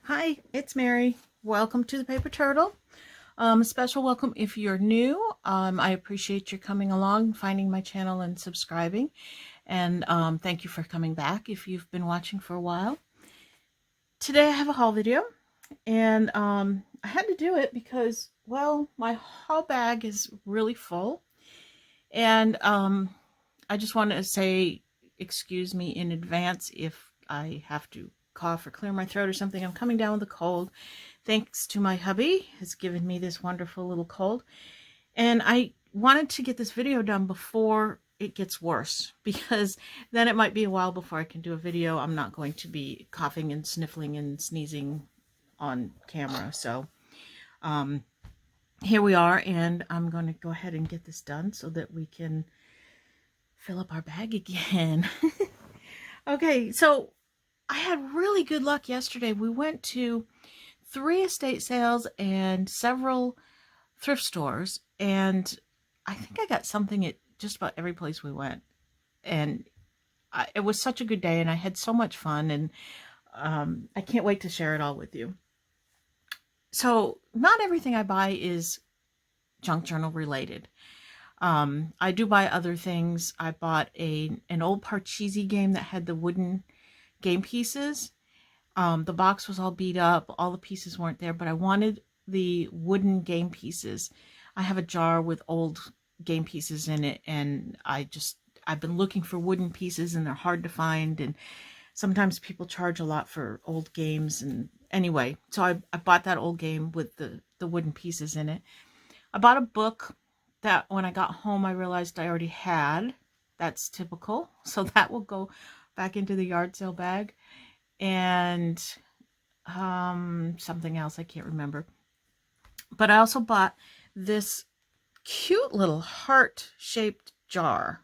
Hi, it's Mary. Welcome to the Paper Turtle. A special welcome if you're new. I appreciate your coming along, finding my channel and subscribing. And thank you for coming back if you've been watching for a while. Today I have a haul video, and I had to do it because, well, my haul bag is really full. And I just wanted to say, excuse me in advance if I have to cough or clear my throat or something. I'm coming down with a cold. Thanks to my hubby, has given me this wonderful little cold. And I wanted to get this video done before it gets worse, because then it might be a while before I can do a video. I'm not going to be coughing and sniffling and sneezing on camera. So here we are, and I'm going to go ahead and get this done so that we can fill up our bag again. Okay, so I had really good luck yesterday. We went to 3 estate sales and several thrift stores, and I think I got something at just about every place we went. And it was such a good day, and I had so much fun, and I can't wait to share it all with you. So not everything I buy is junk journal related. I do buy other things. I bought an old Parcheesi game that had the wooden game pieces. The box was all beat up. All the pieces weren't there, but I wanted the wooden game pieces. I have a jar with old game pieces in it, and I've been looking for wooden pieces, and they're hard to find, and sometimes people charge a lot for old games. And anyway, so I bought that old game with the wooden pieces in it. I bought a book that when I got home I realized I already had. That's typical. So that will go back into the yard sale bag. And something else I can't remember. But I also bought this cute little heart-shaped jar.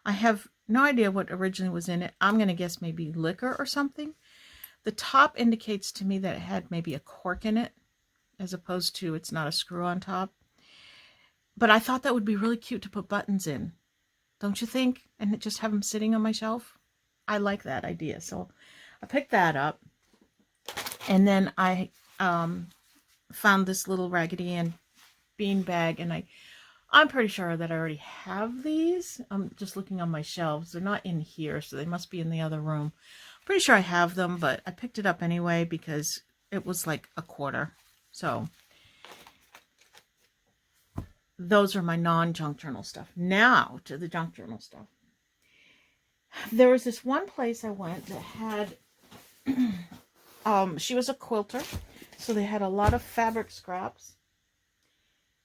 I have no idea what originally was in it. I'm going to guess maybe liquor or something. The top indicates to me that it had maybe a cork in it, as opposed to it's not a screw on top. But I thought that would be really cute to put buttons in. Don't you think? And just have them sitting on my shelf. I like that idea. So I picked that up. And then I found this little Raggedy Ann bean bag. And I'm pretty sure that I already have these. I'm just looking on my shelves. They're not in here, so they must be in the other room. Pretty sure I have them, but I picked it up anyway because it was like $1.25. So those are my non-junk journal stuff. Now to the junk journal stuff. There was this one place I went that had, she was a quilter, so they had a lot of fabric scraps.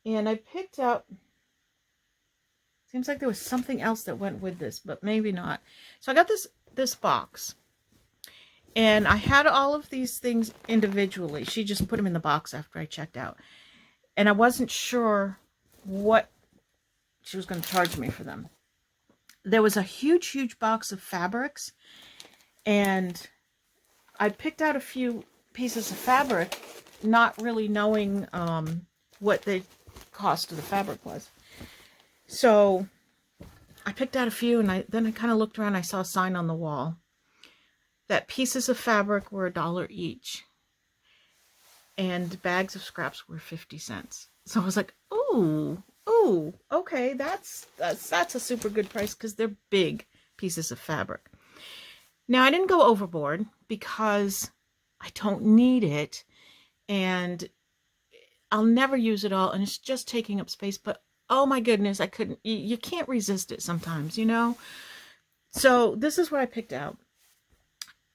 And I picked up, seems like there was something else that went with this, but maybe not. So I got this box. And I had all of these things individually. She just put them in the box after I checked out. And I wasn't sure what she was going to charge me for them. There was a huge box of fabrics, and I picked out a few pieces of fabric, not really knowing what the cost of the fabric was. So I picked out a few, and then I kind of looked around. I saw a sign on the wall that pieces of fabric were $1 each, and bags of scraps were 50 cents. So I was like, ooh, okay, that's a super good price, because they're big pieces of fabric. Now, I didn't go overboard because I don't need it, and I'll never use it all, and it's just taking up space. But oh my goodness, I couldn't, you can't resist it sometimes, you know? So this is what I picked out.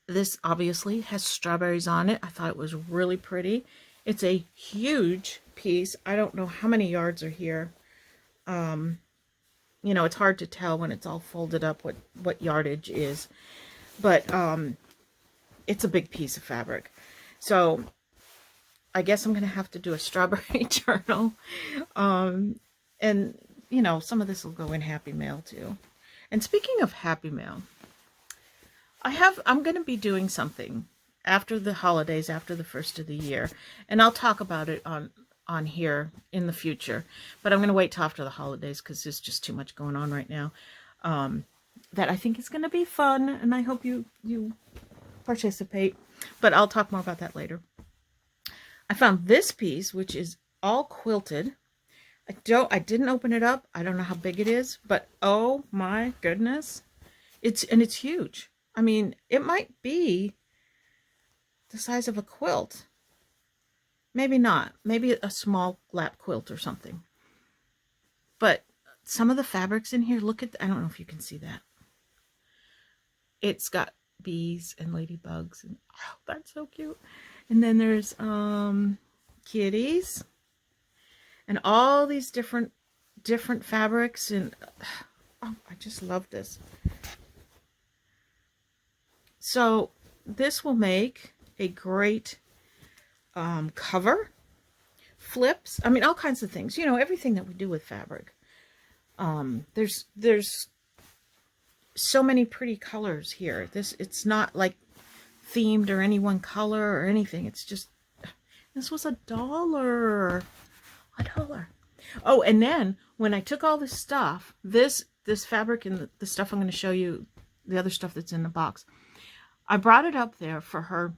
This obviously has strawberries on it. I thought it was really pretty. It's a huge piece. I don't know how many yards are here. You know, it's hard to tell when it's all folded up what yardage is. But it's a big piece of fabric. So I guess I'm going to have to do a strawberry journal. And, you know, some of this will go in Happy Mail too. And speaking of Happy Mail, I'm going to be doing something after the holidays, after the first of the year. And I'll talk about it on here in the future. But I'm going to wait till after the holidays because there's just too much going on right now. That I think is going to be fun. And I hope you participate. But I'll talk more about that later. I found this piece, which is all quilted. I didn't open it up. I don't know how big it is, but oh my goodness. It's huge. I mean, it might be the size of a quilt. Maybe not. Maybe a small lap quilt or something. But some of the fabrics in here, look at, I don't know if you can see that. It's got bees and ladybugs, and oh, that's so cute. And then there's kitties and all these different fabrics, and oh, I just love this. So this will make a great cover, flips. I mean, all kinds of things. You know, everything that we do with fabric. There's so many pretty colors here. It's not like themed or any one color or anything. It's just, this was $1. $1. Oh, and then when I took all this stuff, this fabric and the stuff I'm going to show you, the other stuff that's in the box, I brought it up there for her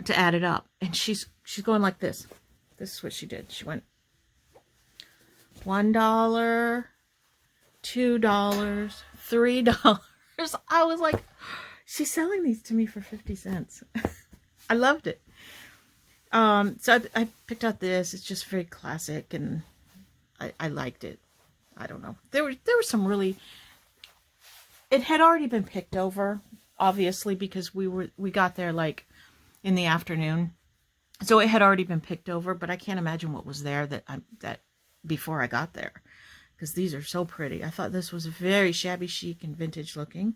to add it up, and she's going like this. This is what she did. She went $1, $2, $3. I was like, she's selling these to me for 50 cents. I loved it. So I picked out this. It's just very classic, and I liked it. I don't know. There were some really, it had already been picked over, obviously, because we got there like in the afternoon. So it had already been picked over, but I can't imagine what was there that before I got there, because these are so pretty. I thought this was very shabby chic and vintage looking.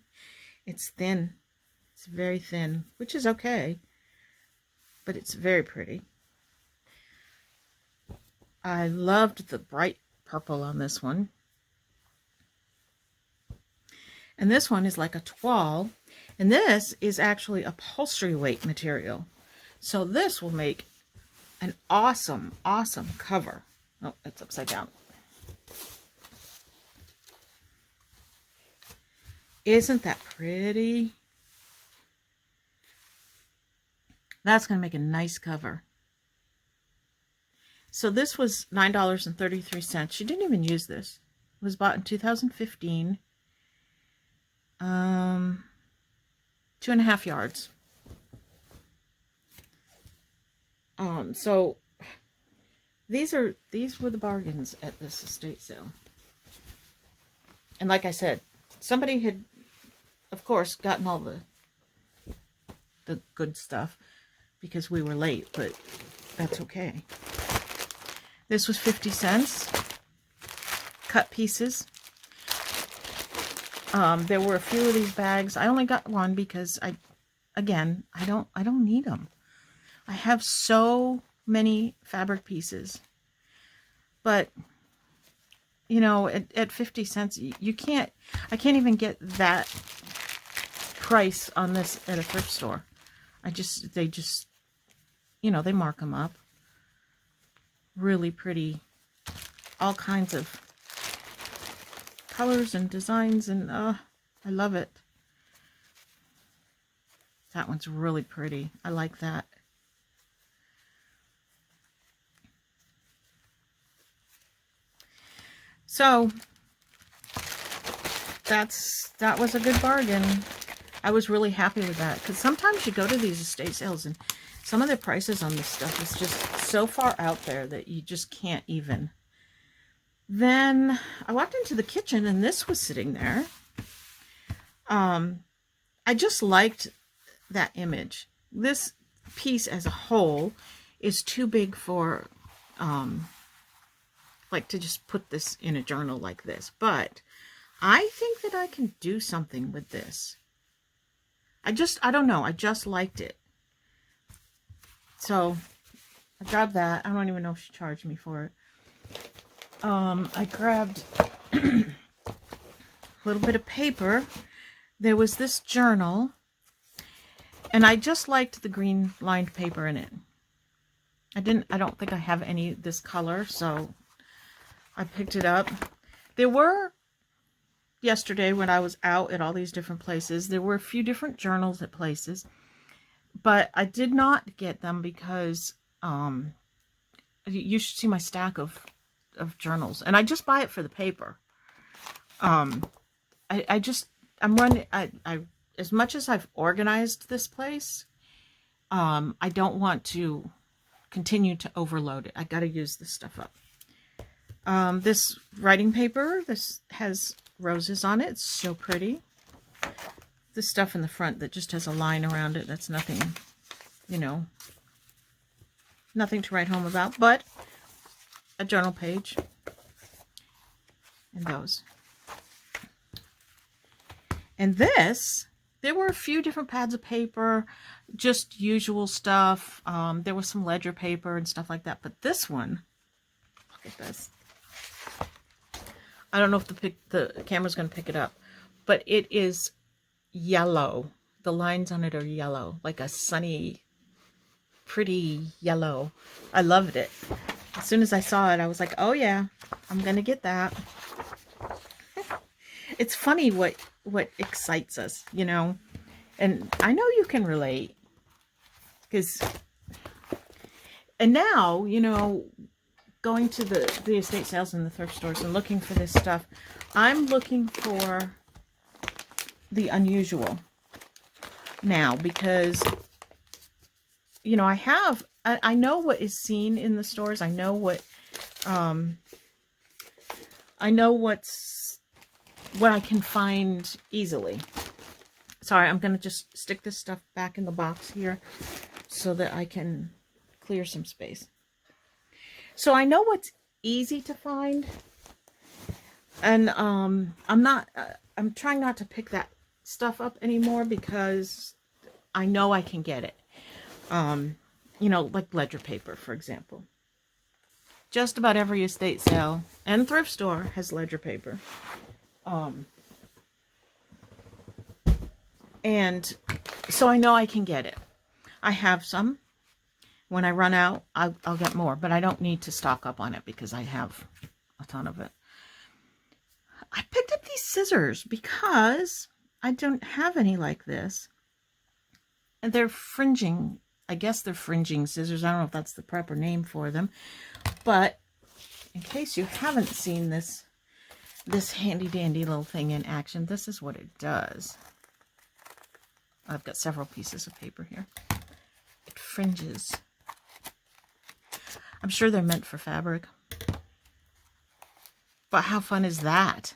It's thin. It's very thin, which is okay, but it's very pretty. I loved the bright purple on this one. And this one is like a toile, and this is actually upholstery weight material. So this will make an awesome, awesome cover. Oh, it's upside down. Isn't that pretty? That's going to make a nice cover. So this was $9.33. She didn't even use this. It was bought in 2015. 2.5 yards. So these were the bargains at this estate sale. And like I said, somebody had, of course, gotten all the good stuff because we were late, but that's okay. This was 50 cents. Cut pieces. There were a few of these bags. I only got one because I don't need them. I have so many fabric pieces, but you know, at 50 cents, I can't even get that price on this at a thrift store. They just, you know, they mark them up. Really pretty, all kinds of colors and designs, and I love it. That one's really pretty. I like that. So that was a good bargain. I was really happy with that, because sometimes you go to these estate sales and some of the prices on this stuff is just so far out there that you just can't even. Then I walked into the kitchen and this was sitting there. I just liked that image. This piece as a whole is too big for like to just put this in a journal like this, but I think that I can do something with this. I don't know, I just liked it. So I grabbed that. I don't even know if she charged me for it. I grabbed a little bit of paper. There was this journal, and I just liked the green lined paper in it. I don't think I have any this color, so I picked it up. There were, yesterday when I was out at all these different places, there were a few different journals at places, But I did not get them because you should see my stack of journals, and I just buy it for the paper. I'm running, I as much as I've organized this place, I don't want to continue to overload it. I got to use this stuff up. This writing paper, this has roses on it. It's so pretty. This stuff in the front that just has a line around it, that's nothing, you know, nothing to write home about, but a journal page. And those. And this, there were a few different pads of paper, just usual stuff. There was some ledger paper and stuff like that. But this one, look at this. I don't know if the camera's going to pick it up, but it is yellow. The lines on it are yellow, like a sunny, pretty yellow. I loved it. As soon as I saw it, I was like, oh yeah, I'm going to get that. It's funny what excites us, you know, and I know you can relate, and now, you know, going to the estate sales and the thrift stores and looking for this stuff, I'm looking for the unusual now, because, you know, I know what is seen in the stores. I know what what I can find easily. Sorry, I'm going to just stick this stuff back in the box here so that I can clear some space. So I know what's easy to find, and I'm trying not to pick that stuff up anymore because I know I can get it. You know, like ledger paper, for example. Just about every estate sale and thrift store has ledger paper. And so I know I can get it. I have some. When I run out, I'll get more, but I don't need to stock up on it because I have a ton of it. I picked up these scissors because I don't have any like this. And they're fringing. I guess they're fringing scissors. I don't know if that's the proper name for them. But in case you haven't seen this handy dandy little thing in action, this is what it does. I've got several pieces of paper here. It fringes. I'm sure they're meant for fabric. But how fun is that?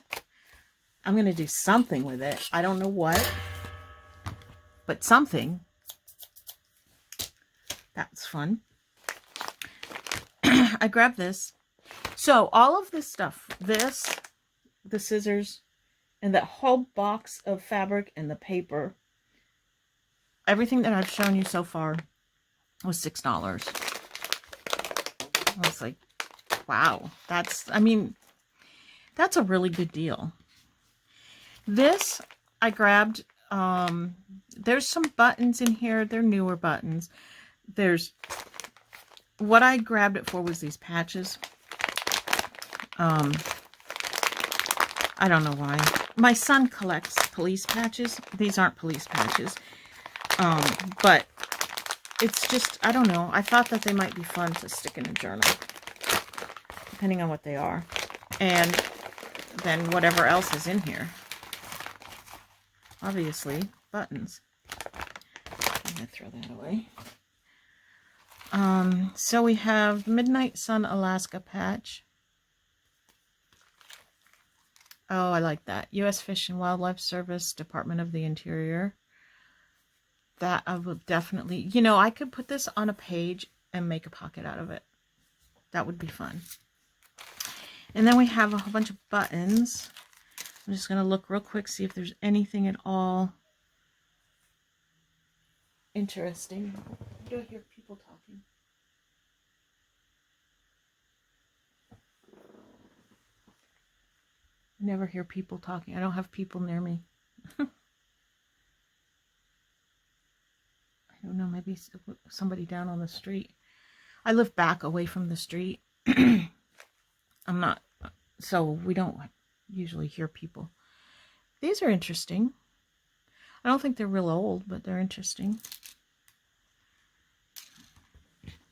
I'm going to do something with it. I don't know what, but something. That's fun. I grabbed this. So all of this stuff, the scissors, and that whole box of fabric and the paper, everything that I've shown you so far was $6. I was like, wow, that's a really good deal. This I grabbed, there's some buttons in here. They're newer buttons. What I grabbed it for was these patches. I don't know why. My son collects police patches. These aren't police patches. But it's just, I don't know. I thought that they might be fun to stick in a journal, depending on what they are. And then whatever else is in here. Obviously, buttons. I'm going to throw that away. So we have Midnight Sun Alaska patch. Oh, I like that. U.S. Fish and Wildlife Service, Department of the Interior. That I will definitely, you know, I could put this on a page and make a pocket out of it. That would be fun. And then we have a whole bunch of buttons. I'm just going to look real quick, see if there's anything at all interesting. Do I hear people talking? I never hear people talking. I don't have people near me. I don't know, maybe somebody down on the street. I live back away from the street. So we don't usually hear people. These are interesting. I don't think they're real old, but they're interesting.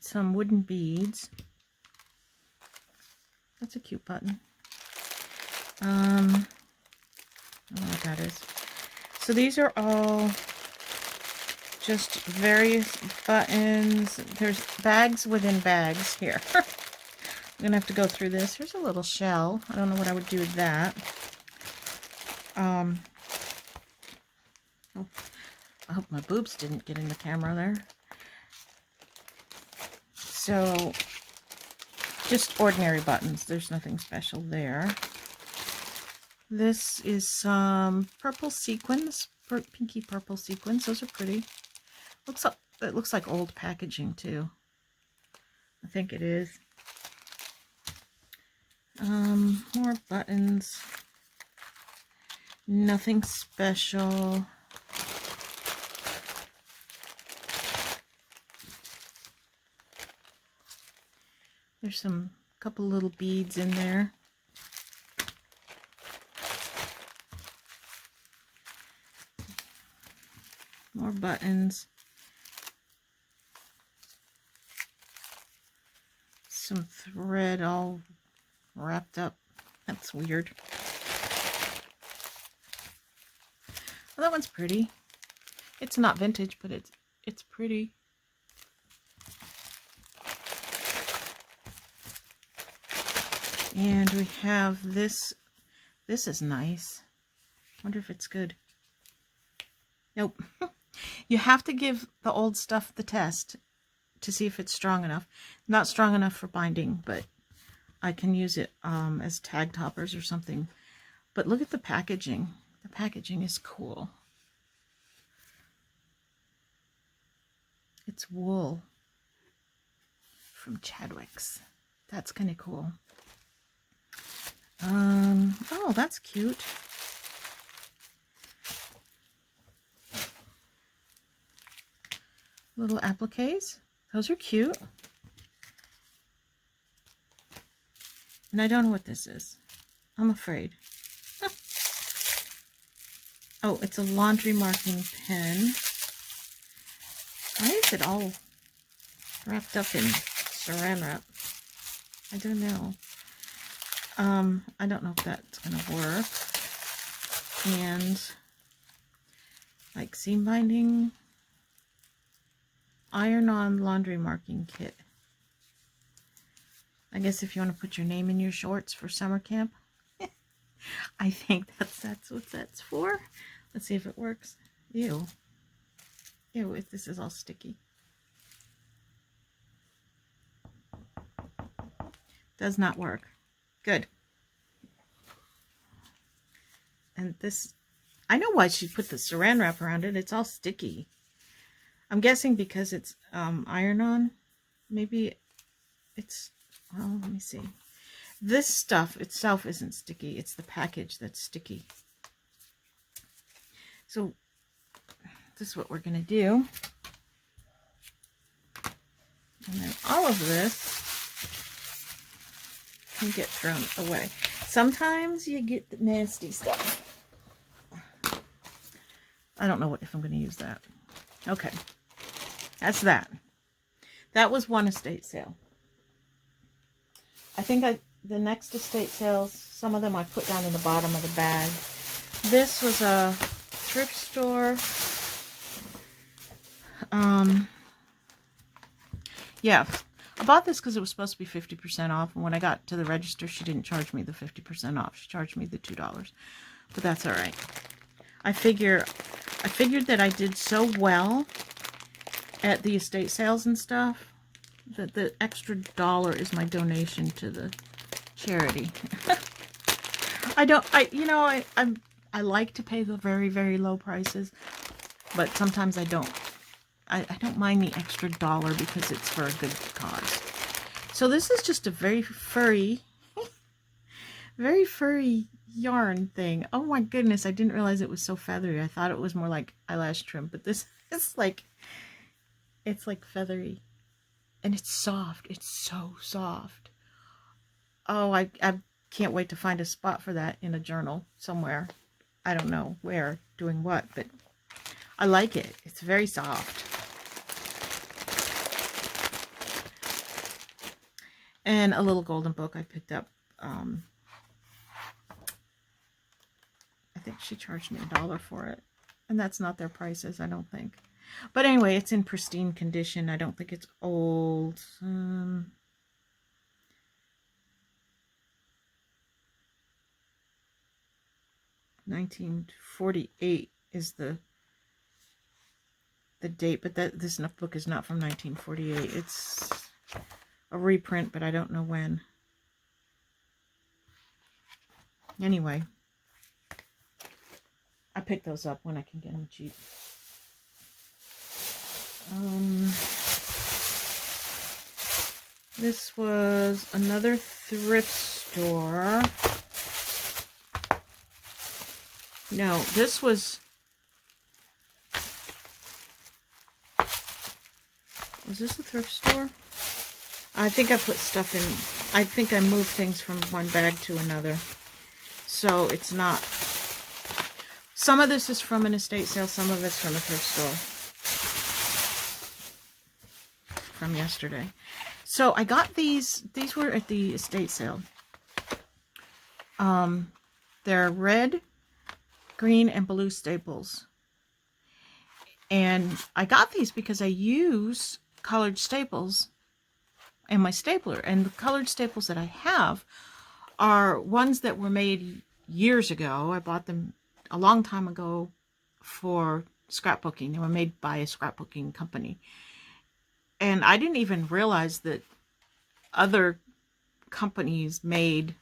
some wooden beads. That's a cute button. I don't know what that is. So these are all just various buttons. There's bags within bags here. I'm gonna have to go through this. Here's a little shell. I don't know what I would do with that. Oh, I hope my boobs didn't get in the camera there. So just ordinary buttons. There's nothing special there. This is some purple sequins, pinky purple sequins. Those are pretty. It looks like old packaging too. I think it is. More buttons. Nothing special. There's some couple little beads in there. More buttons. Some thread all wrapped up. That's weird. Well, that one's pretty. It's not vintage, but it's pretty. And we have this. This is nice. Wonder if it's good. Nope. You have to give the old stuff the test to see if it's strong enough. Not strong enough for binding, but I can use it as tag toppers or something. But look at the packaging. The packaging is cool. It's wool from Chadwick's. That's kind of cool. Oh, that's cute. Little appliques. Those are cute. And I don't know what this is. I'm afraid. Oh, it's a laundry marking pen. Why is it all wrapped up in saran wrap? I don't know. I don't know if that's going to work. And like seam binding, iron-on laundry marking kit. I guess if you want to put your name in your shorts for summer camp. I think that's what that's for. Let's see if it works. Ew. Ew, this is all sticky. Does not work. Good. And this, I know why she put the saran wrap around it. It's all sticky. I'm guessing because it's iron-on. Maybe it's, well, let me see. This stuff itself isn't sticky. It's the package that's sticky. So this is what we're going to do. And then all of this can get thrown away. Sometimes you get the nasty stuff. I don't know if I'm going to use that. Okay. That's that. That was one estate sale. I think the next estate sales, some of them I put down in the bottom of the bag. This was a thrift store. Yeah, I bought this because it was supposed to be 50% off, and when I got to the register, she didn't charge me the 50% off. She charged me the $2, but that's all right. I figured that I did so well at the estate sales and stuff that the extra $1 is my donation to the charity. I like to pay the very, very low prices, but sometimes I don't. I don't mind the extra $1 because it's for a good cause. So this is just a very furry yarn thing. Oh my goodness, I didn't realize it was so feathery. I thought it was more like eyelash trim, but this is like, it's like feathery. And it's soft. It's so soft. Oh, I can't wait to find a spot for that in a journal somewhere. I don't know where, doing what, but I like it. It's very soft. And a little golden book I picked up. I think she charged me $1 for it. And that's not their prices, I don't think. But anyway, it's in pristine condition. I don't think it's old. 1948 is the date, but this book is not from 1948. It's a reprint, but I don't know when. Anyway, I pick those up when I can get them cheap. This was another thrift store. No, this was this a thrift store? I think I put stuff in, I think I moved things from one bag to another. So it's not, some of this is from an estate sale, some of it's from a thrift store. From yesterday. So I got these were at the estate sale. They're red, green, and blue staples. And I got these because I use colored staples in my stapler. And the colored staples that I have are ones that were made years ago. I bought them a long time ago for scrapbooking. They were made by a scrapbooking company. And I didn't even realize that other companies made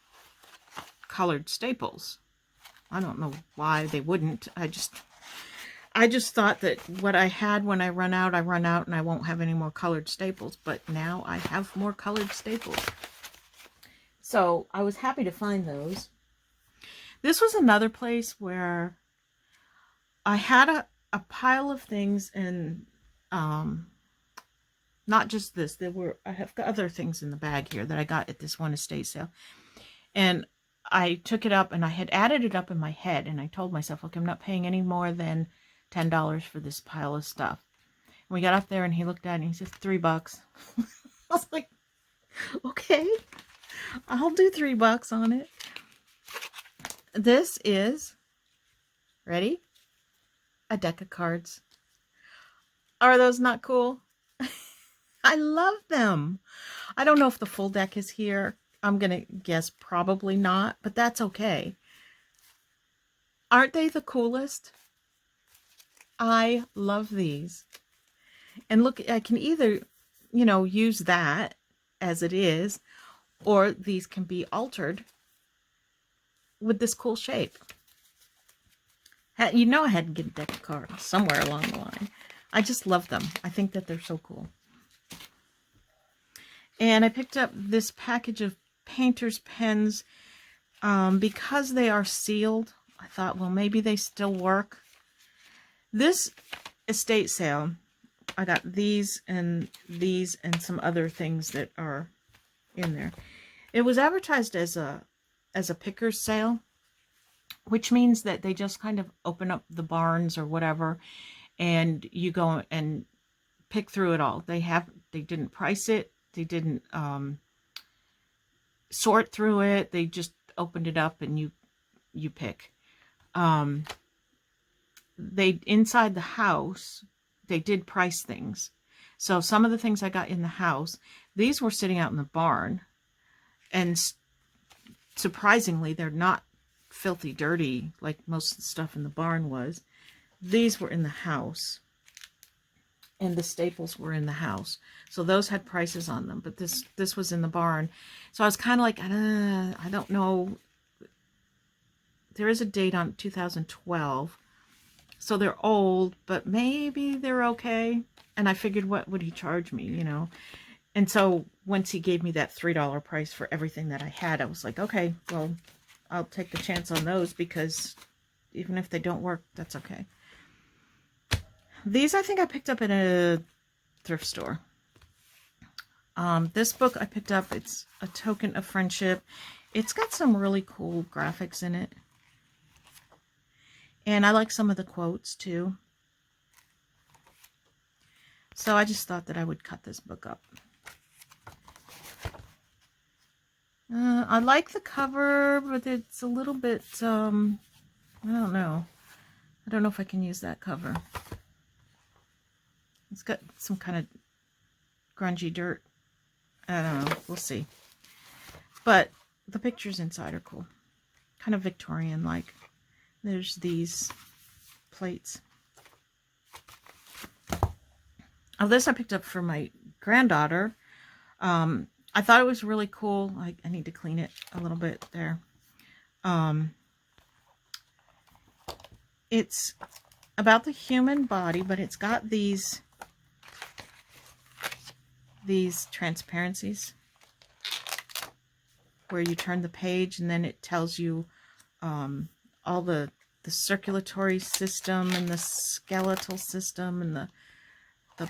colored staples. I don't know why they wouldn't. I just thought that what I had when I run out and I won't have any more colored staples. But now I have more colored staples. So I was happy to find those. This was another place where I had a pile of things, and not just this. I have got other things in the bag here that I got at this one estate sale. And I took it up and I had added it up in my head, and I told myself, okay, I'm not paying any more than $10 for this pile of stuff. And we got up there and he looked at it and he says, $3. I was like, okay, I'll do $3 on it. This is, ready? A deck of cards. Are those not cool? I love them. I don't know if the full deck is here. I'm going to guess probably not, but that's okay. Aren't they the coolest? I love these. And look, I can either, use that as it is, or these can be altered with this cool shape. You know I had to get a deck of cards somewhere along the line. I just love them. I think that they're so cool. And I picked up this package of painter's pens because they are sealed. I thought, well, maybe they still work. This estate sale, I got these and some other things that are in there. It was advertised as a picker's sale, which means that they just kind of open up the barns or whatever, and you go and pick through it all. They didn't price it. They didn't sort through it. They just opened it up and you pick. They inside the house, they did price things. So some of the things I got in the house, these were sitting out in the barn, and surprisingly, they're not filthy dirty like most of the stuff in the barn was. These were in the house, and the staples were in the house. So those had prices on them, but this was in the barn. So I was kind of like, I don't know. There is a date on 2012. So they're old, but maybe they're okay. And I figured, what would he charge me, And so once he gave me that $3 price for everything that I had, I was like, okay, well, I'll take the chance on those, because even if they don't work, that's okay. These I think I picked up at a thrift store. This book I picked up, it's A Token of Friendship. It's got some really cool graphics in it. And I like some of the quotes too. So I just thought that I would cut this book up. I like the cover, but it's a little bit, I don't know. I don't know if I can use that cover. It's got some kind of grungy dirt. I don't know. We'll see. But the pictures inside are cool. Kind of Victorian-like. There's these plates. Oh, this I picked up for my granddaughter. I thought it was really cool. I need to clean it a little bit there. It's about the human body, but it's got these transparencies where you turn the page and then it tells you all the circulatory system and the skeletal system and the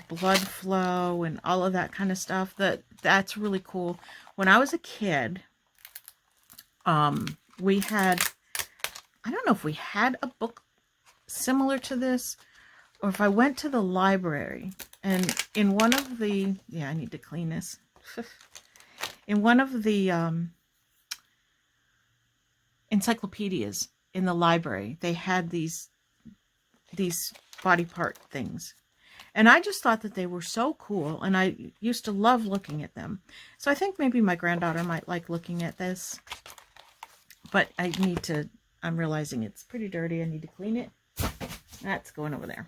blood flow and all of that kind of stuff. That's really cool. When I was a kid, we had, I don't know if we had a book similar to this or if I went to the library, and in one of the, yeah, I need to clean this. In one of the encyclopedias in the library, they had these body part things. And I just thought that they were so cool, and I used to love looking at them. So I think maybe my granddaughter might like looking at this. But I need to, I'm realizing it's pretty dirty. I need to clean it. That's going over there.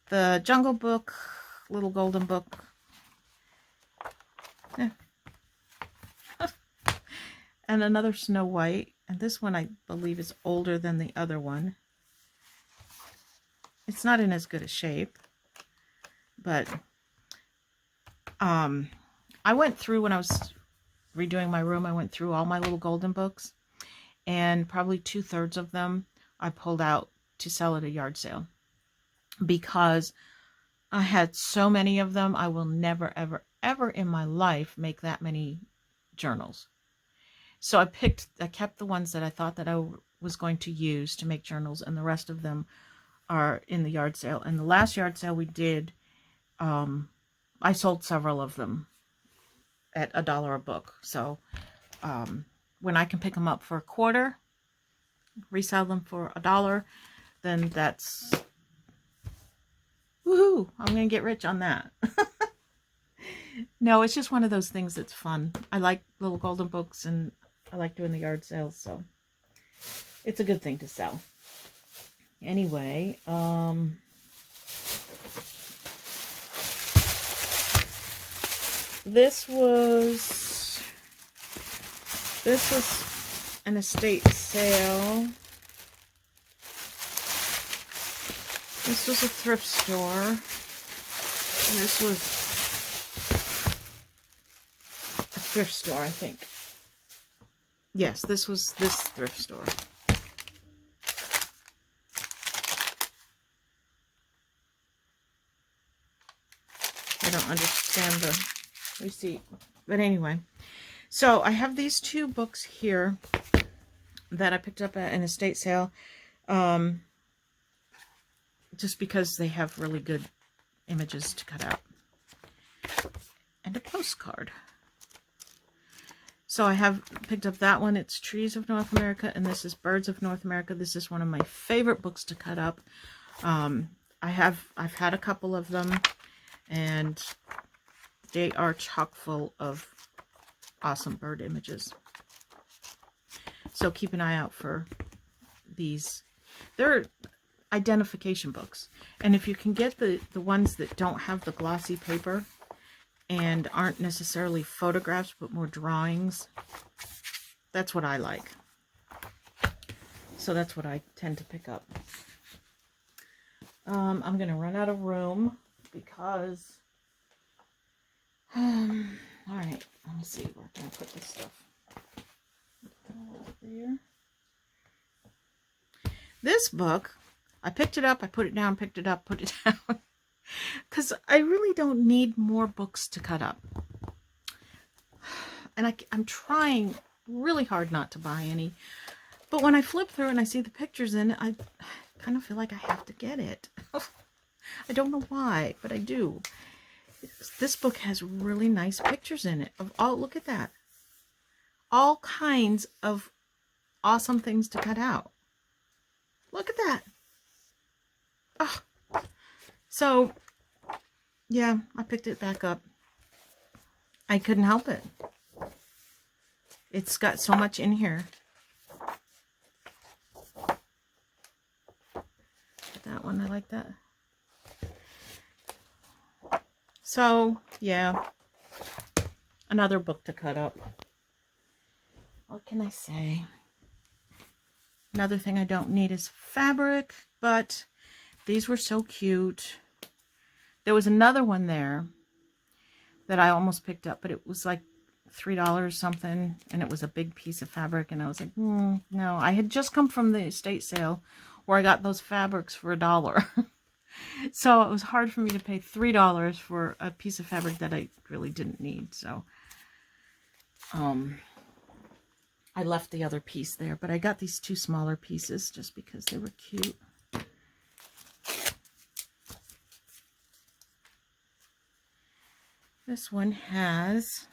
The Jungle Book, Little Golden Book. Yeah. And another Snow White. And this one I believe is older than the other one. It's not in as good a shape, but I went through, when I was redoing my room, I went through all my little golden books, and probably 2/3 of them I pulled out to sell at a yard sale because I had so many of them. I will never, ever, ever in my life make that many journals. So I kept the ones that I thought that I was going to use to make journals, and the rest of them are in the yard sale. And the last yard sale we did, I sold several of them at $1 a book. So when I can pick them up for $1.25, resell them for $1, then that's woohoo! I'm gonna get rich on that. No, it's just one of those things that's fun. I like little golden books, and I like doing the yard sales, so it's a good thing to sell. Anyway, this was an estate sale. This was a thrift store. And this was a thrift store, I think. Yes, this was this thrift store. I don't understand the receipt. But anyway, so I have these two books here that I picked up at an estate sale. Just because they have really good images to cut out. And a postcard. So I have picked up that one. It's Trees of North America, and this is Birds of North America. This is one of my favorite books to cut up. I've had a couple of them, and they are chock full of awesome bird images. So keep an eye out for these. They're identification books, and if you can get the ones that don't have the glossy paper and aren't necessarily photographs but more drawings, that's what I like. So that's what I tend to pick up. I'm gonna run out of room because all right, let me see where can I put this stuff. There. This book, I picked it up, I put it down, picked it up, put it down. Because I really don't need more books to cut up. And I'm trying really hard not to buy any. But when I flip through and I see the pictures in it, I kind of feel like I have to get it. I don't know why, but I do. This book has really nice pictures in it of all, look at that. All kinds of awesome things to cut out. Look at that. Oh. So, yeah, I picked it back up. I couldn't help it. It's got so much in here. That one, I like that. So, yeah, another book to cut up. What can I say? Another thing I don't need is fabric, but these were so cute. There was another one there that I almost picked up, but it was like $3 something, and it was a big piece of fabric, and I was like, no. I had just come from the estate sale where I got those fabrics for $1. So it was hard for me to pay $3 for a piece of fabric that I really didn't need. So I left the other piece there, but I got these two smaller pieces just because they were cute. This one has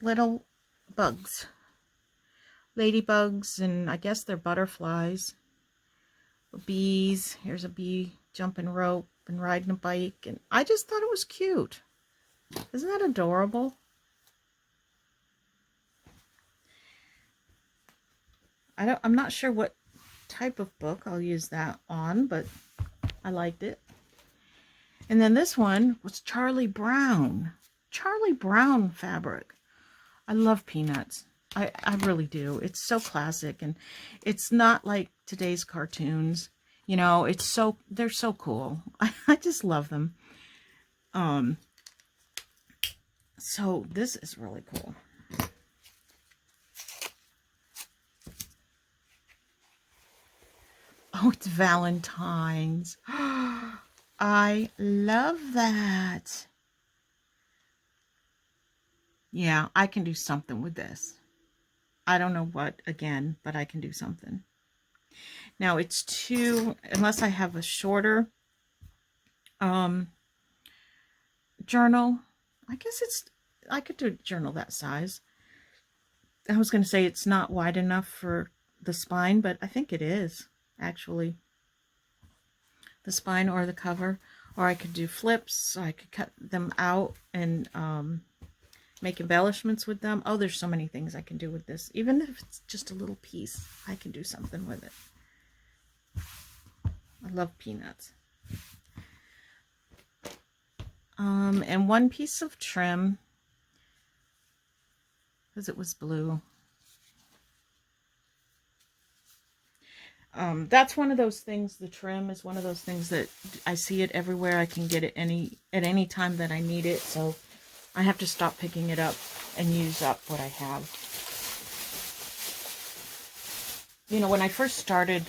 little bugs, ladybugs, and I guess they're butterflies. Bees. Here's a bee jumping rope and riding a bike, and I just thought it was cute. Isn't that adorable? I'm not sure what type of book I'll use that on, but I liked it. And then this one was Charlie Brown. Charlie Brown fabric. I love Peanuts. I really do. It's so classic, and it's not like today's cartoons. You know, they're so cool. I just love them. So this is really cool. Oh, it's Valentine's. I love that. Yeah, I can do something with this. I don't know what, again, but I can do something. Now it's unless I have a shorter journal. I guess I could do a journal that size. I was going to say it's not wide enough for the spine, but I think it is, actually. The spine or the cover. Or I could do flips, so I could cut them out and make embellishments with them. Oh, there's so many things I can do with this. Even if it's just a little piece, I can do something with it. I love Peanuts. And one piece of trim, because it was blue. That's one of those things, the trim is one of those things that I see it everywhere. I can get it at any time that I need it, so I have to stop picking it up and use up what I have. You know, when I first started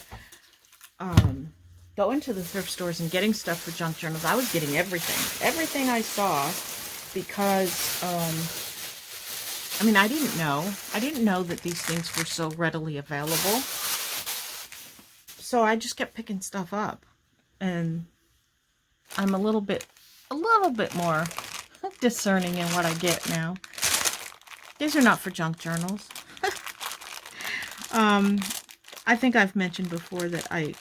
going to the thrift stores and getting stuff for junk journals, I was getting everything I saw, because I mean, I didn't know that these things were so readily available. So I just kept picking stuff up, and I'm a little bit more discerning in what I get now. These are not for junk journals. I think I've mentioned before that I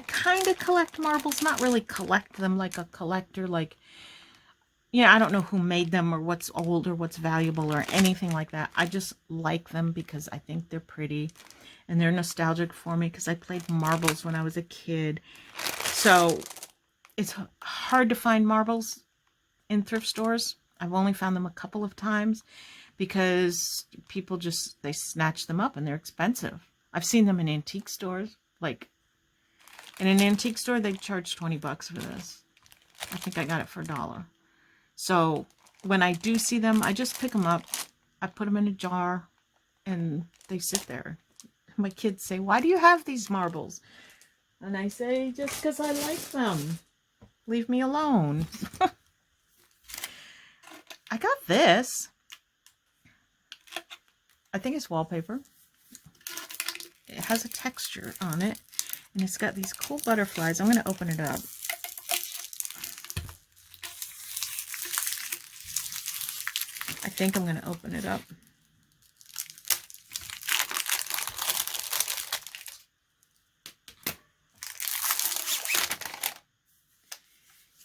kind of collect marbles, not really collect them like a collector, like, yeah, I don't know who made them or what's old or what's valuable or anything like that. I just like them because I think they're pretty and they're nostalgic for me because I played marbles when I was a kid. So it's hard to find marbles in thrift stores. I've only found them a couple of times because people they snatch them up and they're expensive. I've seen them in antique stores. Like in an antique store, they charge 20 bucks for this. I think I got it for $1. So when I do see them, I just pick them up. I put them in a jar and they sit there. My kids say, "Why do you have these marbles?" And I say, just because I like them. Leave me alone. I got this. I think it's wallpaper. It has a texture on it. And it's got these cool butterflies. I'm going to open it up. I think I'm going to open it up.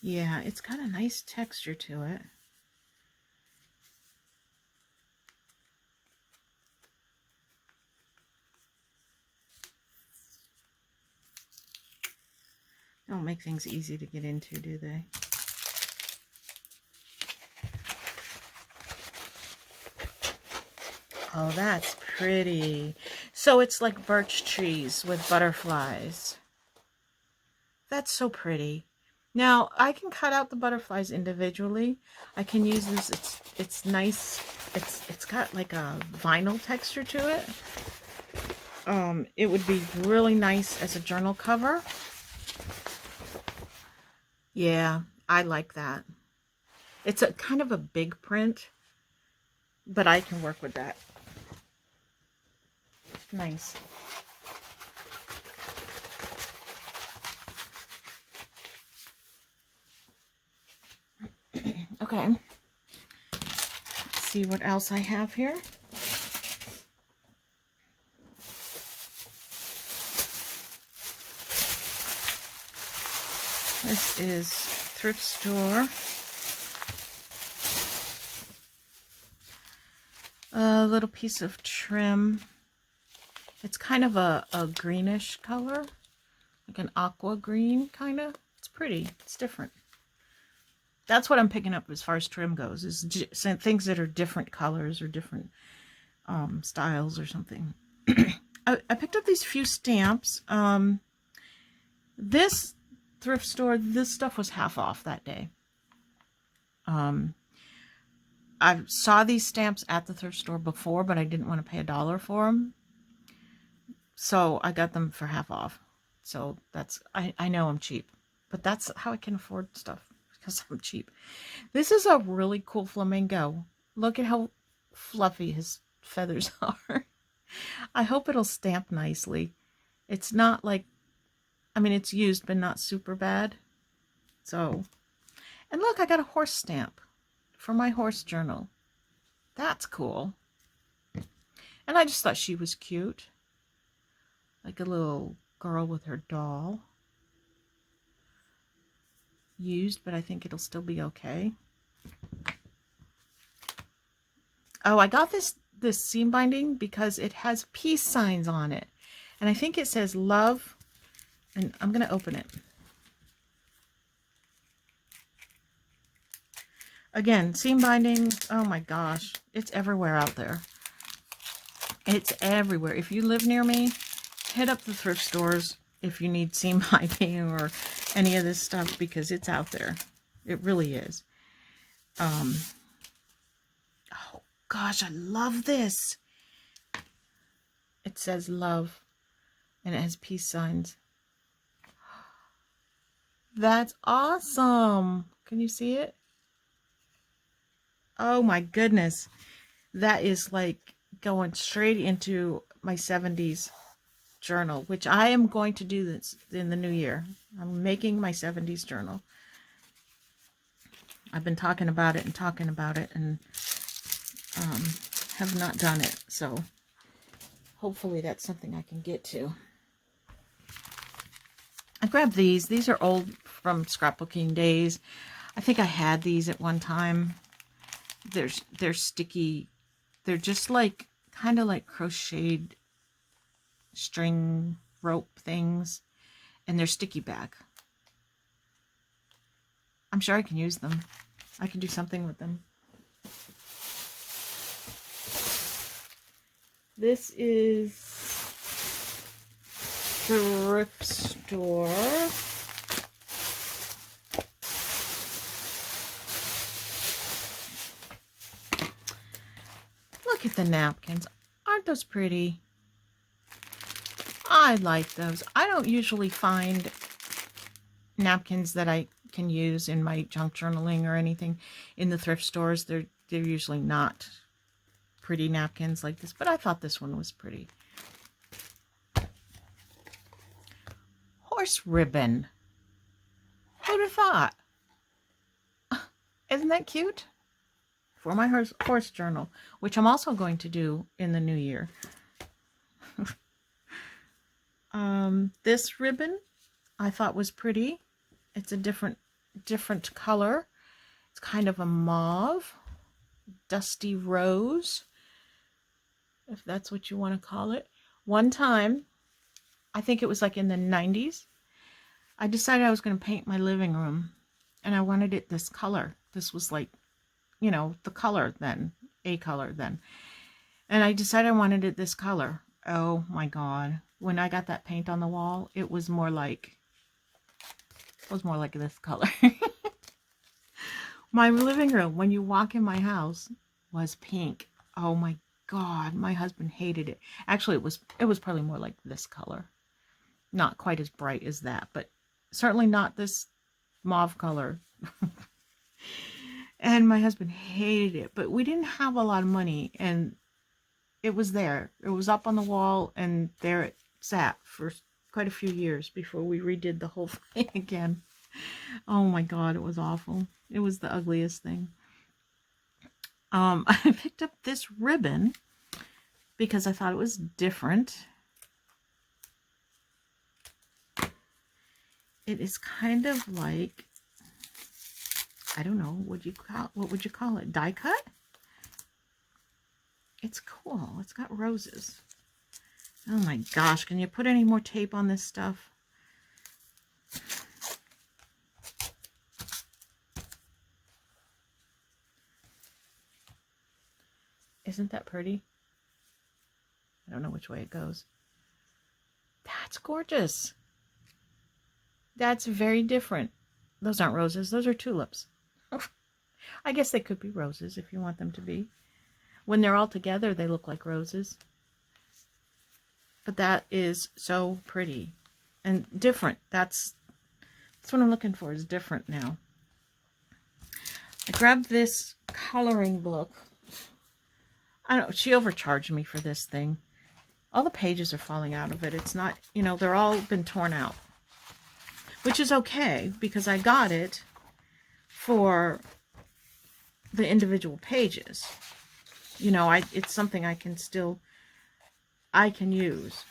Yeah, it's got a nice texture to it. Don't make things easy to get into, do they? Oh, that's pretty. So it's like birch trees with butterflies. That's so pretty. Now, I can cut out the butterflies individually. I can use this. It's nice. It's got like a vinyl texture to it. It would be really nice as a journal cover. Yeah, I like that. It's a kind of a big print, but I can work with that. Nice. Okay. Let's see what else I have here. This is Thrift Store. A little piece of trim. It's kind of a greenish color, like an aqua green kind of. It's pretty. It's different. That's what I'm picking up as far as trim goes, is things that are different colors or different styles or something. I picked up these few stamps. This thrift store, this stuff was half off that day. I saw these stamps at the thrift store before, but I didn't want to pay $1 for them. So I got them for half off. So that's, I know I'm cheap, but that's how I can afford stuff, because I'm cheap. This is a really cool flamingo. Look at how fluffy his feathers are. I hope it'll stamp nicely. It's not like, I mean, it's used, but not super bad. So, and look, I got a horse stamp for my horse journal. That's cool. And I just thought she was cute. Like a little girl with her doll. Used, but I think it'll still be okay. Oh, I got this seam binding because it has peace signs on it. And I think it says love. And I'm going to open it. Again, seam binding. Oh my gosh. It's everywhere out there. It's everywhere. If you live near me, hit up the thrift stores if you need seam binding or any of this stuff, because it's out there. It really is. Oh gosh, I love this. It says love and it has peace signs. That's awesome. Can you see it? Oh my goodness. That is like going straight into my 70s journal, which I am going to do this in the new year. I'm making my 70s journal. I've been talking about it and have not done it. So hopefully that's something I can get to. I grabbed these. These are old from scrapbooking days. I think I had these at one time. They're sticky. They're just like kind of like crocheted string rope things, and they're sticky back. I'm sure I can use them. I can do something with them. This is Thrift Store. Look at the napkins. Aren't those pretty? I like those. I don't usually find napkins that I can use in my junk journaling or anything in the thrift stores. They're usually not pretty napkins like this, but I thought this one was pretty. Horse ribbon. Who'd have thought? Isn't that cute? for my horse journal, which I'm also going to do in the new year. This ribbon I thought was pretty. It's a different color. It's kind of a mauve, dusty rose, if that's what you want to call it. One time, I think it was like in the 90s, I decided I was going to paint my living room, and I wanted it this color. This was like, you know, the color then, a color then. And I decided I wanted it this color. Oh my God. When I got that paint on the wall, it was more like this color. My living room, when you walk in my house, was pink. Oh my God, my husband hated it. Actually, it was probably more like this color. Not quite as bright as that, but certainly not this mauve color. And my husband hated it, but we didn't have a lot of money, and it was there. It was up on the wall, and there it sat for quite a few years before we redid the whole thing again. Oh my God, it was awful. It was the ugliest thing. I picked up this ribbon because I thought it was different. It is kind of like, I don't know, what would you call it? Die cut? It's cool. It's got roses. Oh my gosh, can you put any more tape on this stuff? Isn't that pretty? I don't know which way it goes. That's gorgeous. That's very different. Those aren't roses. Those are tulips. I guess they could be roses if you want them to be. When they're all together, they look like roses. But that is so pretty and different. That's what I'm looking for, is different now. I grabbed this coloring book. I don't know, she overcharged me for this thing. All the pages are falling out of it. It's not, you know, they're all been torn out. Which is okay, because I got it for the individual pages. You know, it's something I can use.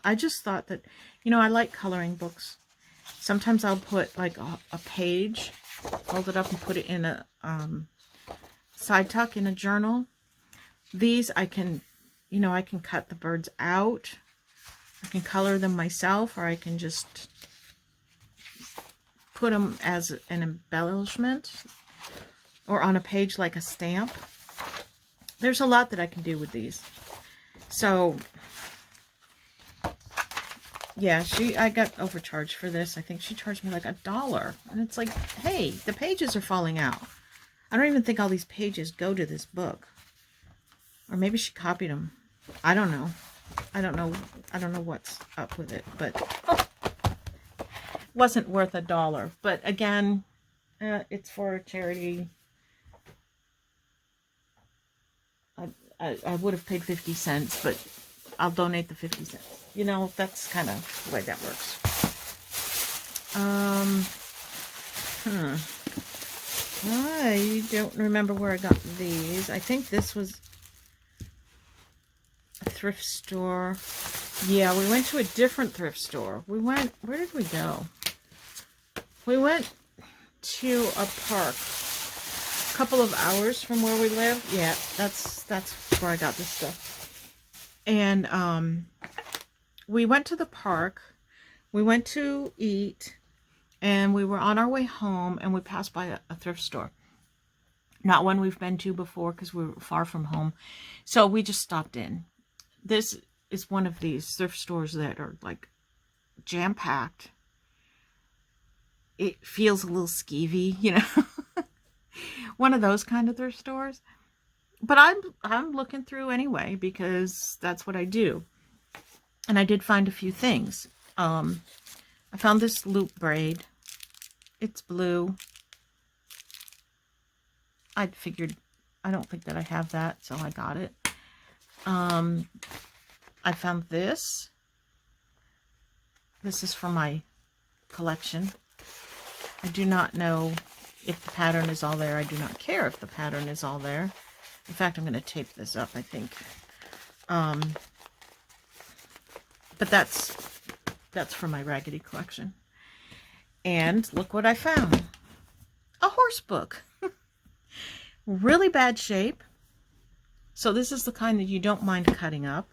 I just thought that, you know, I like coloring books. Sometimes I'll put like a page, fold it up and put it in a side tuck in a journal. These I can, you know, I can cut the birds out. I can color them myself, or I can just put them as an embellishment or on a page like a stamp. There's a lot that I can do with these. So, yeah, I got overcharged for this. I think she charged me like $1. And it's like, hey, the pages are falling out. I don't even think all these pages go to this book. Or maybe she copied them. I don't know. I don't know what's up with it, but wasn't worth $1. But again, it's for a charity. I would have paid 50 cents, but I'll donate the 50 cents. You know, that's kind of the way that works. I don't remember where I got these. I think this was a thrift store. Yeah, we went to a different thrift store. Where did we go? We went to a park a couple of hours from where we live. Yeah, that's where I got this stuff. And we went to the park. We went to eat, and we were on our way home, and we passed by a thrift store. Not one we've been to before because we were far from home. So we just stopped in. This is one of these thrift stores that are like jam-packed. It feels a little skeevy, you know. One of those kind of thrift stores. But I'm looking through anyway because that's what I do. And I did find a few things. I found this loop braid. It's blue. I figured, I don't think that I have that, so I got it. I found this. This is from my collection. I do not know if the pattern is all there. I do not care if the pattern is all there. In fact, I'm going to tape this up, I think. But that's for my raggedy collection. And look what I found. A horse book. Really bad shape. So this is the kind that you don't mind cutting up.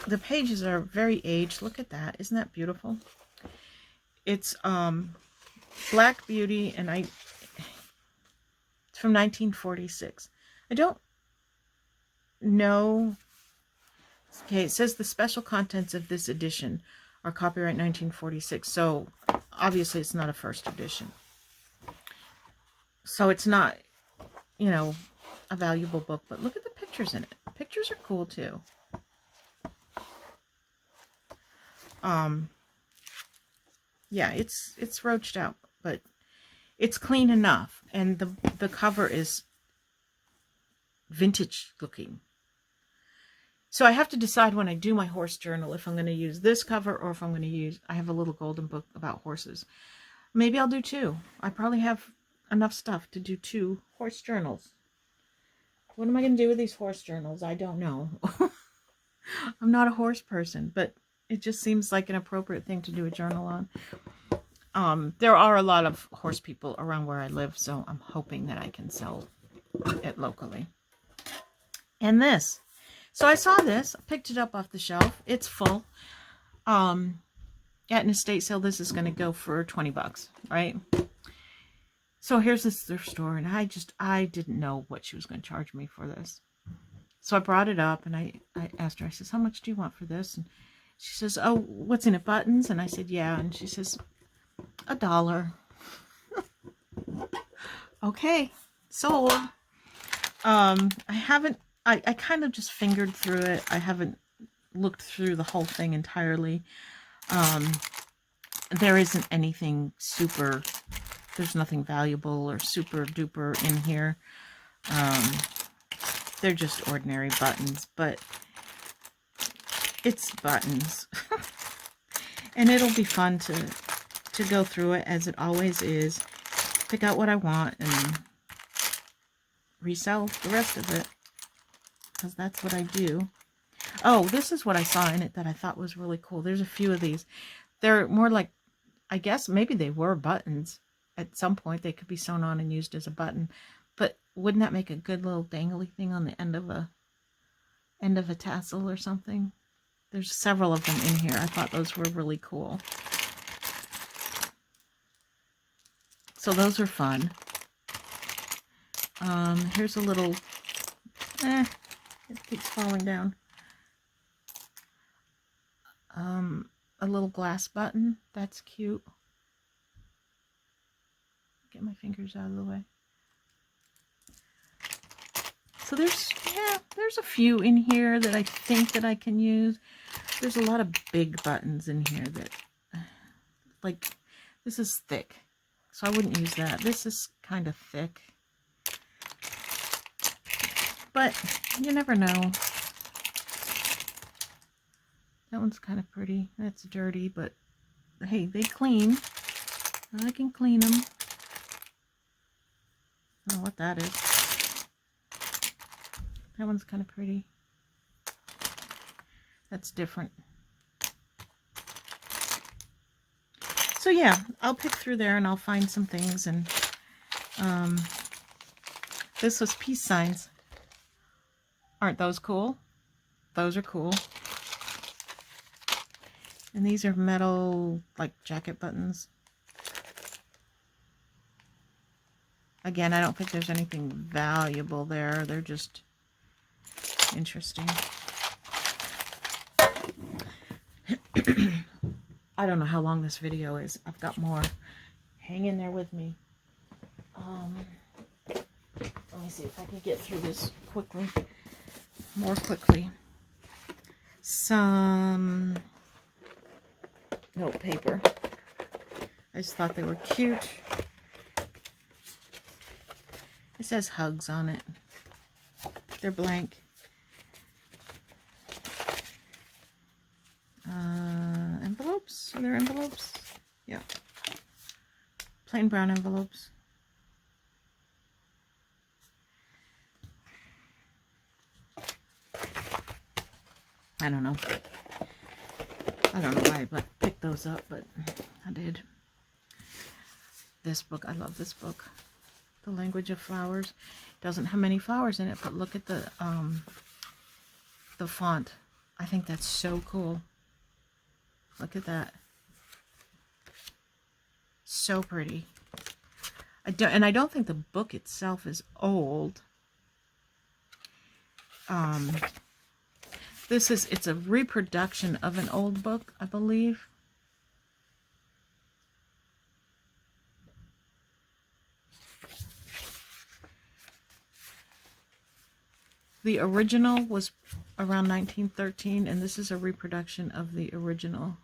The pages are very aged. Look at that. Isn't that beautiful? It's Black Beauty, and it's from 1946. I don't know. Okay, it says the special contents of this edition are copyright 1946. So obviously it's not a first edition. So it's not, you know, a valuable book. But look at the pictures in it. The pictures are cool too. Yeah, it's roached out, but it's clean enough, and the cover is vintage looking. So I have to decide when I do my horse journal if I'm going to use this cover or if I'm going to use, I have a little golden book about horses. Maybe I'll do 2. I probably have enough stuff to do 2 horse journals. What am I going to do with these horse journals? I don't know. I'm not a horse person, but it just seems like an appropriate thing to do a journal on. There are a lot of horse people around where I live, so I'm hoping that I can sell it locally. And this. So I saw this, picked it up off the shelf. It's full. At an estate sale, this is going to go for 20 bucks, right? So here's this thrift store, and I didn't know what she was going to charge me for this. So I brought it up, and I asked her, I says, how much do you want for this? And she says, oh, what's in it, buttons? And I said, yeah. And she says, $1. Okay, sold. I kind of just fingered through it. I haven't looked through the whole thing entirely. There isn't anything super, there's nothing valuable or super duper in here. They're just ordinary buttons, but it's buttons. And it'll be fun to go through it, as it always is. Pick out what I want and resell the rest of it, because that's what I do. Oh, this is what I saw in it that I thought was really cool. There's a few of these. They're more like, I guess maybe they were buttons. At some point they could be sewn on and used as a button. But wouldn't that make a good little dangly thing on the end of a tassel or something? There's several of them in here. I thought those were really cool. So those are fun. Here's a little, it keeps falling down. A little glass button. That's cute. Get my fingers out of the way. So there's a few in here that I think that I can use. There's a lot of big buttons in here that, like, this is thick, so I wouldn't use that. This is kind of thick, but you never know. That one's kind of pretty. That's dirty, but hey, they clean. I can clean them. I don't know what that is. That one's kind of pretty. That's different. So yeah, I'll pick through there and I'll find some things. And this was peace signs. Aren't those cool? Those are cool. And these are metal, like, jacket buttons. Again, I don't think there's anything valuable there. They're just interesting. I don't know how long this video is. I've got more. Hang in there with me. Let me see if I can get through this quickly. More quickly. Some note paper. I just thought they were cute. It says hugs on it. They're blank. Envelopes? Are there envelopes? Yeah. plain brown envelopes. I don't know. I don't know why I picked those up, but I did. This book, I love this book. The Language of Flowers. Doesn't have many flowers in it, but look at the font. I think that's so cool. Look at that. So pretty. I don't think the book itself is old. It's a reproduction of an old book, I believe. The original was around 1913, and this is a reproduction of the original.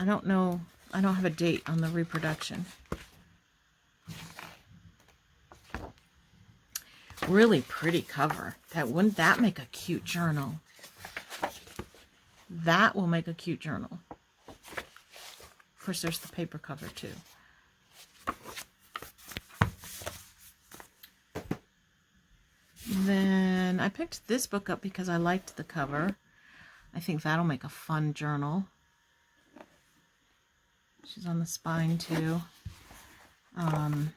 I don't know. I don't have a date on the reproduction. Really pretty cover. Wouldn't that make a cute journal? That will make a cute journal. Of course, there's the paper cover too. Then I picked this book up because I liked the cover. I think that'll make a fun journal. She's on the spine too. I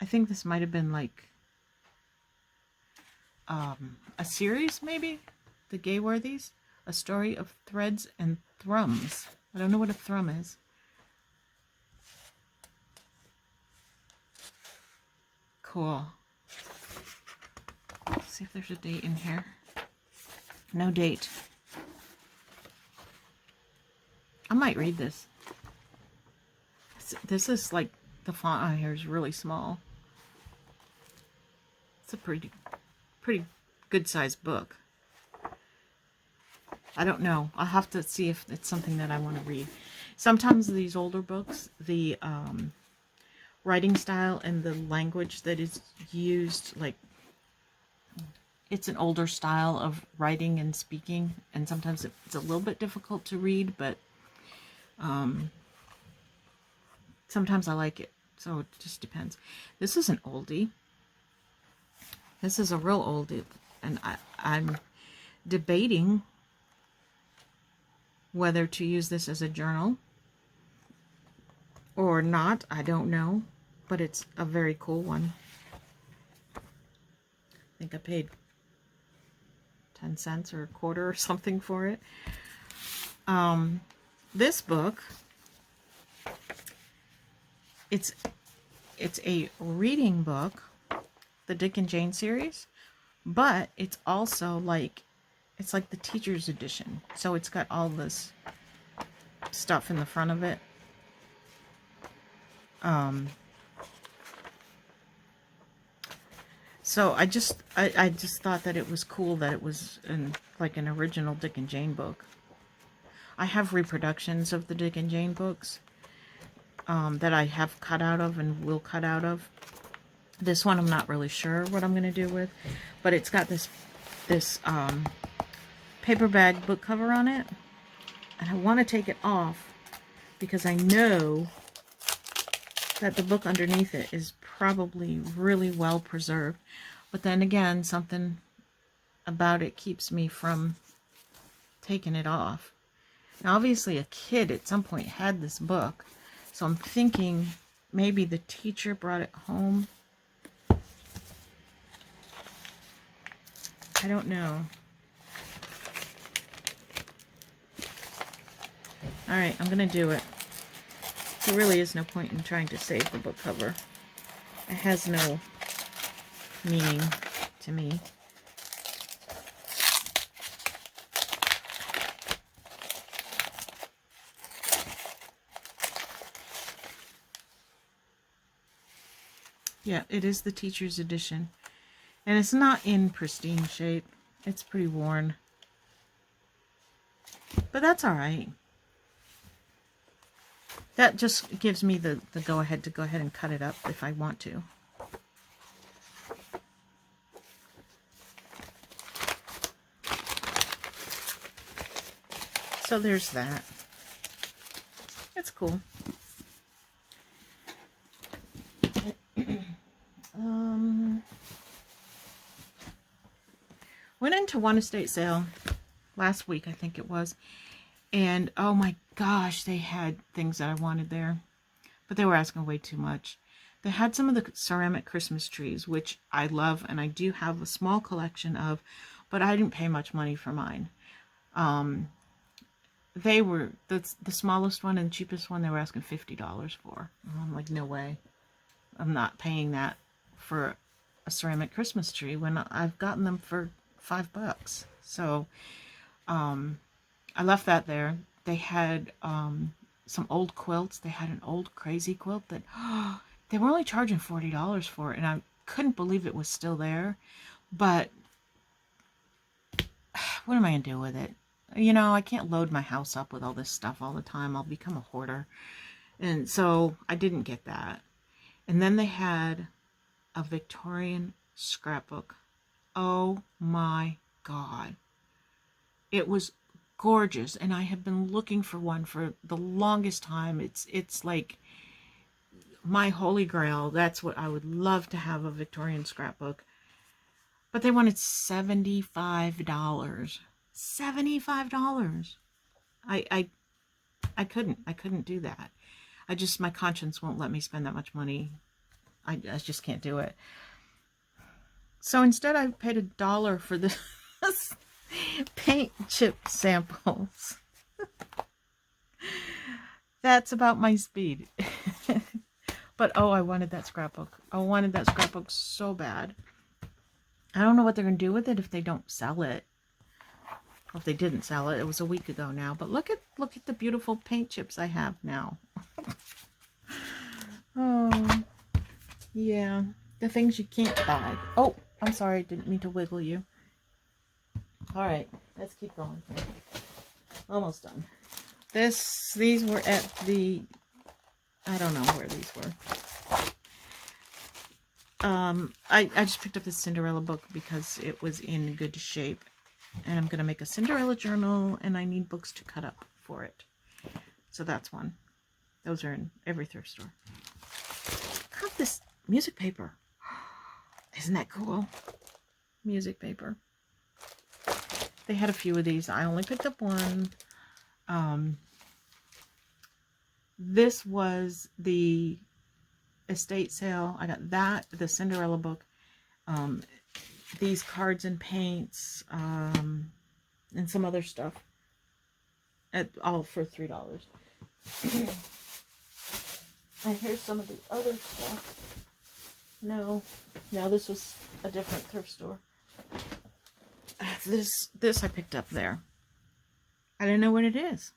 think this might have been like a series, maybe? The Gayworthies? A Story of Threads and Thrums. I don't know what a thrum is. Cool. Let's see if there's a date in here. No date. I might read this. This is like, the font on here is really small. It's a pretty good sized book. I don't know. I'll have to see if it's something that I want to read. Sometimes these older books, the writing style and the language that is used, like, it's an older style of writing and speaking, and sometimes it's a little bit difficult to read, but sometimes I like it, so it just depends. This is an oldie. This is a real oldie, and I'm debating whether to use this as a journal or not. I don't know, but it's a very cool one. I think I paid 10 cents or a quarter or something for it. This book, it's a reading book, the Dick and Jane series, but it's also like, it's like the teacher's edition. So it's got all this stuff in the front of it. So I just thought that it was cool that it was like an original Dick and Jane book. I have reproductions of the Dick and Jane books that I have cut out of and will cut out of. This one I'm not really sure what I'm going to do with, but it's got this paper bag book cover on it, and I want to take it off because I know that the book underneath it is probably really well preserved. But then again, something about it keeps me from taking it off. Now, obviously a kid at some point had this book, so I'm thinking maybe the teacher brought it home. I don't know. Alright, I'm going to do it. There really is no point in trying to save the book cover. It has no meaning to me. Yeah, it is the teacher's edition. And it's not in pristine shape. It's pretty worn. But that's alright. That just gives me the go-ahead to go ahead and cut it up if I want to. So there's that. It's cool. Went into one estate sale last week, I think it was, and oh my gosh, they had things that I wanted there, but they were asking way too much. They had some of the ceramic Christmas trees, which I love, and I do have a small collection of, but I didn't pay much money for mine. They were the smallest one and cheapest one, they were asking $50 for. I'm like, no way. I'm not paying that for a ceramic Christmas tree when I've gotten them for $5. So I left that there. They had some old quilts. They had an old crazy quilt that they were only charging $40 for it, and I couldn't believe it was still there. But what am I gonna do with it? You know, I can't load my house up with all this stuff all the time. I'll become a hoarder. And so I didn't get that. And then they had a Victorian scrapbook. Oh my God. It was gorgeous, and I have been looking for one for the longest time. It's like my holy grail. That's what I would love to have, a Victorian scrapbook. But they wanted $75. $75. I couldn't do that. My conscience won't let me spend that much money. I just can't do it. So instead I paid $1 for this paint chip samples. That's about my speed. But oh, I wanted that scrapbook. I wanted that scrapbook so bad. I don't know what they're going to do with it if they don't sell it. Or if they didn't sell it. It was a week ago now. But look at the beautiful paint chips I have now. Oh, yeah. The things you can't buy. Oh, I'm sorry. I didn't mean to wiggle you. All right. Let's keep going here. Almost done. These were at the... I don't know where these were. I just picked up this Cinderella book because it was in good shape. And I'm going to make a Cinderella journal, and I need books to cut up for it. So that's one. Those are in every thrift store. Got this music paper. Isn't that cool? Music paper. They had a few of these. I only picked up one. This was the estate sale. I got that, the Cinderella book, these cards and paints, and some other stuff, all for $3. And here's some of the other stuff. No, this was a different thrift store. This I picked up there. I don't know what it is.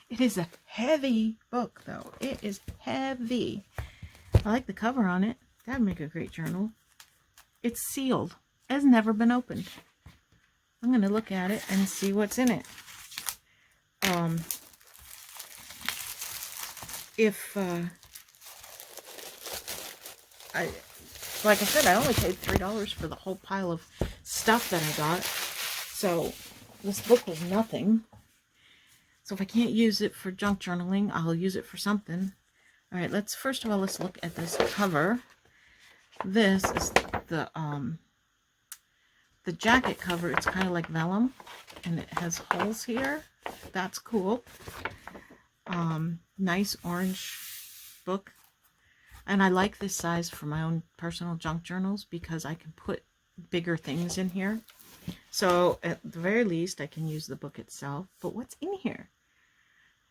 It is a heavy book, though. It is heavy. I like the cover on it. That'd make a great journal. It's sealed. It has never been opened. I'm going to look at it and see what's in it. Like I said, I only paid $3 for the whole pile of stuff that I got. So this book was nothing. So if I can't use it for junk journaling, I'll use it for something. All right, let's look at this cover. This is the jacket cover. It's kind of like vellum, and it has holes here. That's cool. Nice orange book. And I like this size for my own personal junk journals because I can put bigger things in here. So at the very least, I can use the book itself. But what's in here?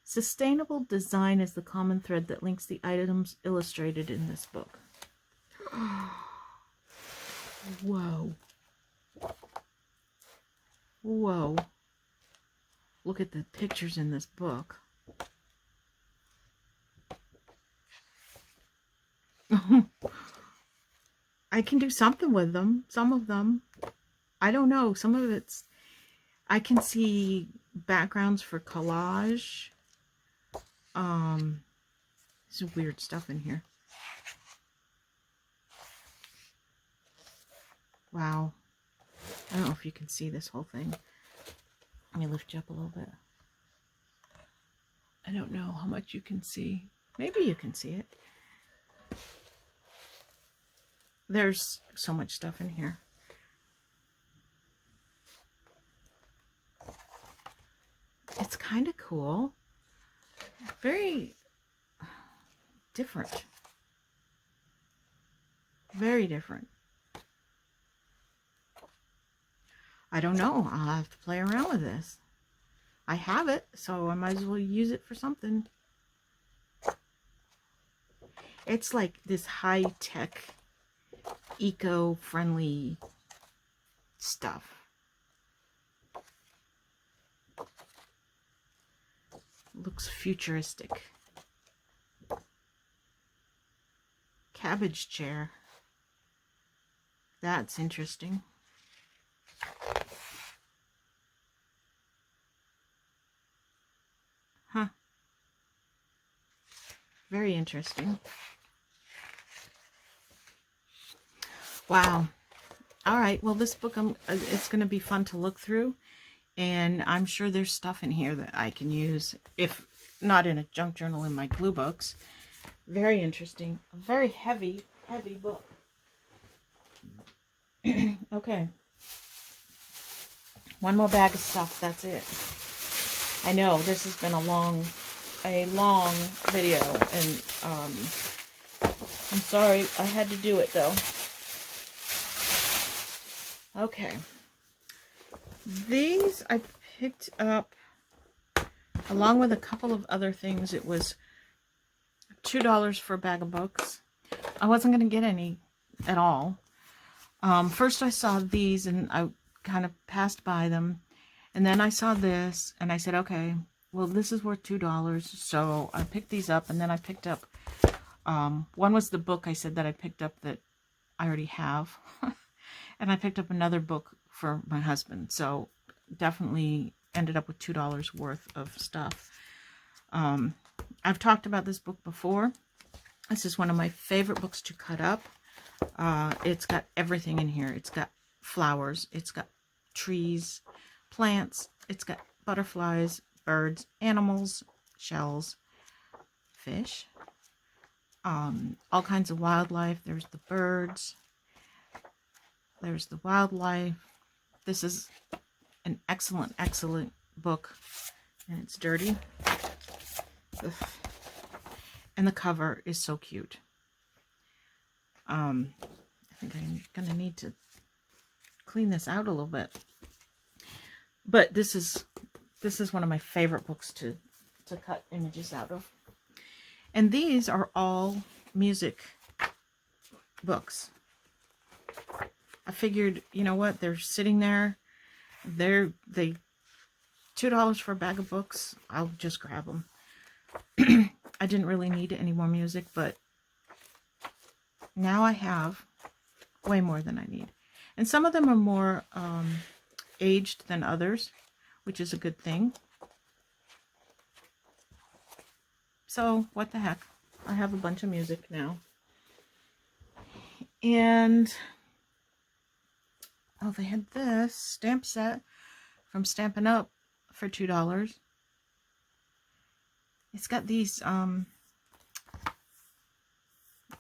Sustainable design is the common thread that links the items illustrated in this book. Whoa. Whoa. Look at the pictures in this book. I can do something with them. Some of them. I don't know. Some of it's... I can see backgrounds for collage. There's some weird stuff in here. Wow. I don't know if you can see this whole thing. Let me lift you up a little bit. don't know how much you can see. Maybe you can see it. There's so much stuff in here. It's kind of cool. Very different. Very different. I don't know. I'll have to play around with this. I have it, so I might as well use it for something. It's like this high-tech, eco-friendly stuff. Looks futuristic. Cabbage chair. That's interesting. Huh. Very interesting. Wow. All right. Well, this book, it's going to be fun to look through. And I'm sure there's stuff in here that I can use, if not in a junk journal, in my glue books. Very interesting. A very heavy, heavy book. Okay. One more bag of stuff. That's it. I know this has been a long video, and I'm sorry I had to do it though. Okay. These I picked up along with a couple of other things. It was $2 for a bag of books. I wasn't going to get any at all. First I saw these and I kind of passed by them. And then I saw this and I said, okay, well, this is worth $2. So I picked these up, and then I picked up, one was the book I said that I picked up that I already have. And I picked up another book for my husband. So definitely ended up with $2 worth of stuff. I've talked about this book before. This is one of my favorite books to cut up. It's got everything in here. It's got flowers. It's got trees, plants. It's got butterflies, birds, animals, shells, fish, all kinds of wildlife. There's the birds. There's the wildlife. This is an excellent, excellent book. And it's dirty. Ugh. And the cover is so cute. I think I'm going to need to clean this out a little bit. But this is one of my favorite books to cut images out of. And these are all music books. I figured, you know what, they're sitting there. They $2 for a bag of books. I'll just grab them. I didn't really need any more music, but now I have way more than I need. And some of them are more aged than others, which is a good thing. So, what the heck? I have a bunch of music now. And, oh, they had this stamp set from Stampin' Up! For $2. It's got these,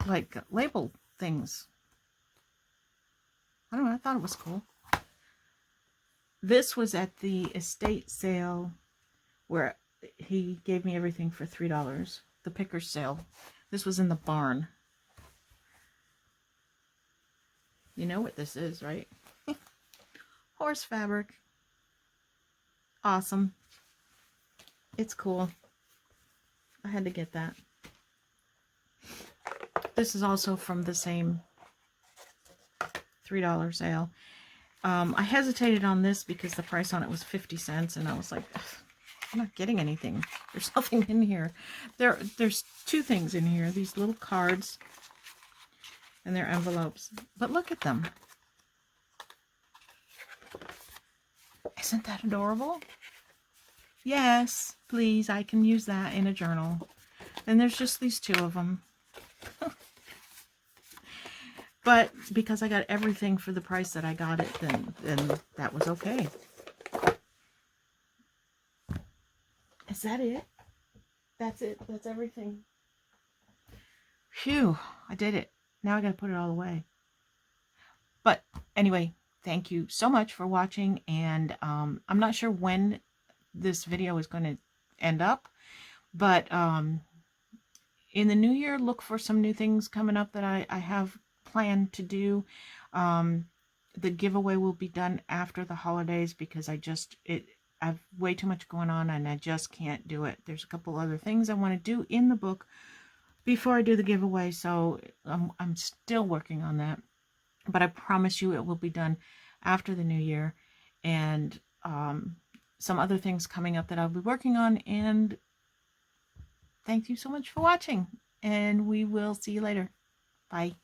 like, label things. I don't know, I thought it was cool. This was at the estate sale where he gave me everything for $3. The Pickers sale. This was in the barn. You know what this is, right? Horse fabric. Awesome. It's cool. I had to get that. This is also from the same $3 sale. I hesitated on this because the price on it was 50 cents, and I was like, I'm not getting anything. There's nothing in here. There's two things in here. These little cards and their envelopes. But look at them. Isn't that adorable? Yes, please, I can use that in a journal. And there's just these two of them. But because I got everything for the price that I got it, then that was okay. Is that it? that's it. That's everything. Phew, I did it. Now I gotta put it all away. But anyway, thank you so much for watching, and I'm not sure when this video is going to end up, but in the new year, look for some new things coming up that I have planned to do. The giveaway will be done after the holidays because I have way too much going on and I just can't do it. There's a couple other things I want to do in the book before I do the giveaway, so I'm still working on that. But I promise you it will be done after the new year, and some other things coming up that I'll be working on. And thank you so much for watching, and we will see you later. Bye.